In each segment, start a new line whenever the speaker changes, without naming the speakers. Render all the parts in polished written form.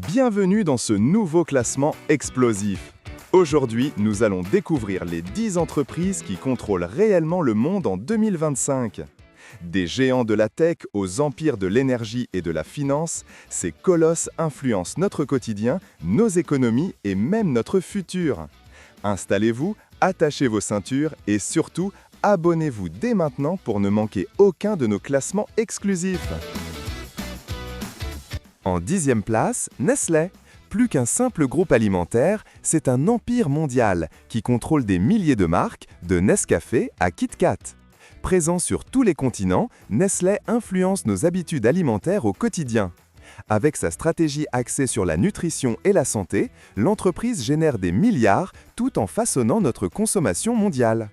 Bienvenue dans ce nouveau classement explosif. Aujourd'hui, nous allons découvrir les 10 entreprises qui contrôlent réellement le monde en 2025. Des géants de la tech aux empires de l'énergie et de la finance, ces colosses influencent notre quotidien, nos économies et même notre futur. Installez-vous, attachez vos ceintures et surtout, abonnez-vous dès maintenant pour ne manquer aucun de nos classements exclusifs. En 10e place, Nestlé. Plus qu'un simple groupe alimentaire, c'est un empire mondial qui contrôle des milliers de marques, de Nescafé à KitKat. Présent sur tous les continents, Nestlé influence nos habitudes alimentaires au quotidien. Avec sa stratégie axée sur la nutrition et la santé, l'entreprise génère des milliards tout en façonnant notre consommation mondiale.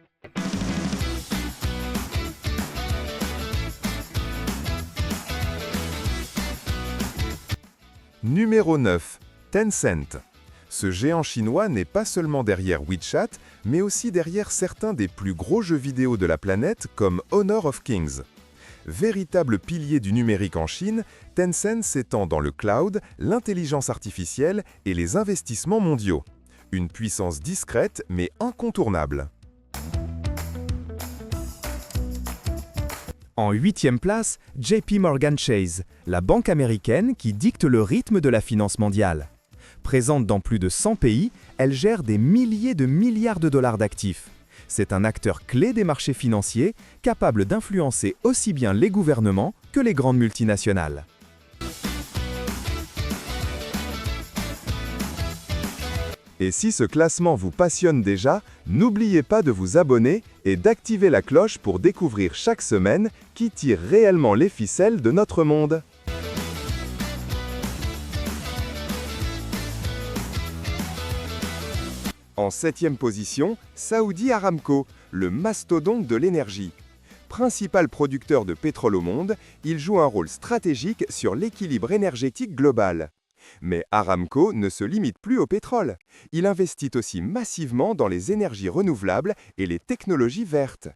Numéro 9. Tencent. Ce géant chinois n'est pas seulement derrière WeChat, mais aussi derrière certains des plus gros jeux vidéo de la planète comme Honor of Kings. Véritable pilier du numérique en Chine, Tencent s'étend dans le cloud, l'intelligence artificielle et les investissements mondiaux. Une puissance discrète mais incontournable.
En 8e place, JP Morgan Chase, la banque américaine qui dicte le rythme de la finance mondiale. Présente dans plus de 100 pays, elle gère des milliers de milliards de dollars d'actifs. C'est un acteur clé des marchés financiers, capable d'influencer aussi bien les gouvernements que les grandes multinationales.
Et si ce classement vous passionne déjà, n'oubliez pas de vous abonner et d'activer la cloche pour découvrir chaque semaine qui tire réellement les ficelles de notre monde. En 7e position, Saudi Aramco, le mastodonte de l'énergie. Principal producteur de pétrole au monde, il joue un rôle stratégique sur l'équilibre énergétique global. Mais Aramco ne se limite plus au pétrole. Il investit aussi massivement dans les énergies renouvelables et les technologies vertes.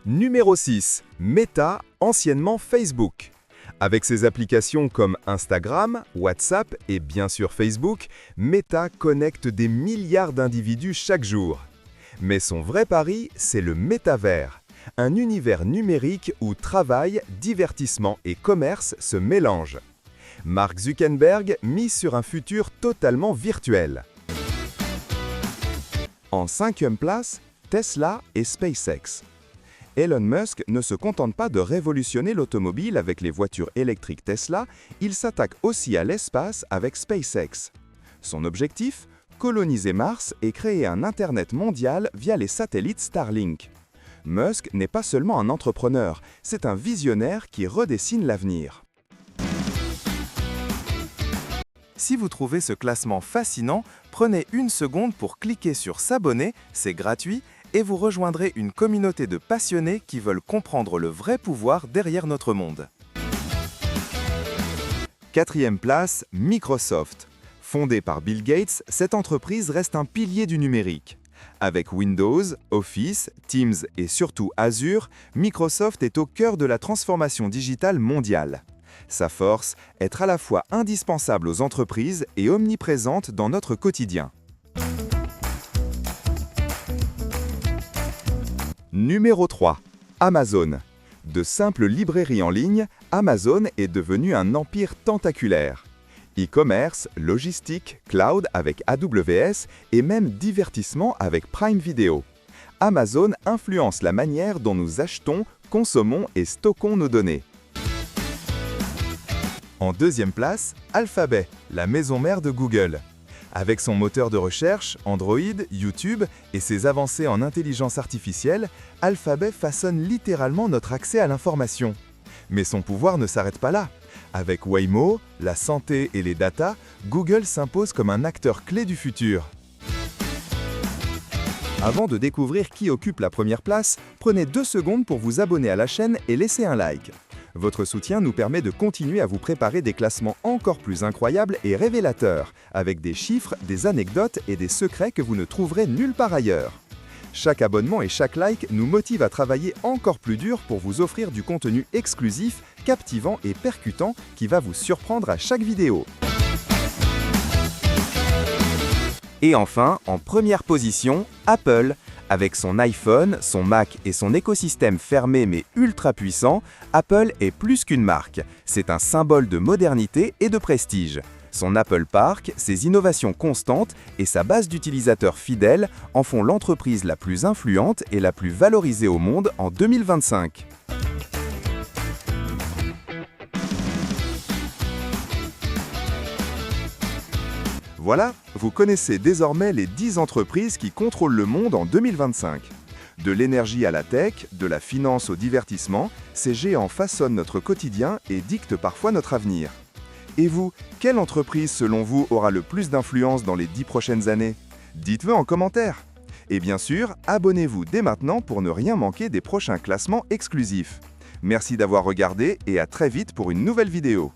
Numéro 6. Meta, anciennement Facebook. Avec ses applications comme Instagram, WhatsApp et bien sûr Facebook, Meta connecte des milliards d'individus chaque jour. Mais son vrai pari, c'est le métavers. Un univers numérique où travail, divertissement et commerce se mélangent. Mark Zuckerberg mise sur un futur totalement virtuel. En 5e place, Tesla et SpaceX. Elon Musk ne se contente pas de révolutionner l'automobile avec les voitures électriques Tesla, il s'attaque aussi à l'espace avec SpaceX. Son objectif ? Coloniser Mars et créer un Internet mondial via les satellites Starlink. Musk n'est pas seulement un entrepreneur, c'est un visionnaire qui redessine l'avenir. Si vous trouvez ce classement fascinant, prenez une seconde pour cliquer sur s'abonner, c'est gratuit, et vous rejoindrez une communauté de passionnés qui veulent comprendre le vrai pouvoir derrière notre monde. 4e place, Microsoft. Fondée par Bill Gates, cette entreprise reste un pilier du numérique. Avec Windows, Office, Teams et surtout Azure, Microsoft est au cœur de la transformation digitale mondiale. Sa force, être à la fois indispensable aux entreprises et omniprésente dans notre quotidien. Numéro 3. Amazon. De simple librairie en ligne, Amazon est devenu un empire tentaculaire. E-commerce, logistique, cloud avec AWS et même divertissement avec Prime Video. Amazon influence la manière dont nous achetons, consommons et stockons nos données. En 2e place, Alphabet, la maison mère de Google. Avec son moteur de recherche, Android, YouTube et ses avancées en intelligence artificielle, Alphabet façonne littéralement notre accès à l'information. Mais son pouvoir ne s'arrête pas là. Avec Waymo, la santé et les data, Google s'impose comme un acteur clé du futur. Avant de découvrir qui occupe la première place, prenez 2 secondes pour vous abonner à la chaîne et laisser un like. Votre soutien nous permet de continuer à vous préparer des classements encore plus incroyables et révélateurs, avec des chiffres, des anecdotes et des secrets que vous ne trouverez nulle part ailleurs. Chaque abonnement et chaque like nous motive à travailler encore plus dur pour vous offrir du contenu exclusif, captivant et percutant qui va vous surprendre à chaque vidéo. Et enfin, en première position, Apple. Avec son iPhone, son Mac et son écosystème fermé mais ultra puissant, Apple est plus qu'une marque. C'est un symbole de modernité et de prestige. Son Apple Park, ses innovations constantes et sa base d'utilisateurs fidèles en font l'entreprise la plus influente et la plus valorisée au monde en 2025. Voilà, vous connaissez désormais les 10 entreprises qui contrôlent le monde en 2025. De l'énergie à la tech, de la finance au divertissement, ces géants façonnent notre quotidien et dictent parfois notre avenir. Et vous, quelle entreprise selon vous aura le plus d'influence dans les 10 prochaines années? Dites-le en commentaire. Et bien sûr, abonnez-vous dès maintenant pour ne rien manquer des prochains classements exclusifs. Merci d'avoir regardé et à très vite pour une nouvelle vidéo.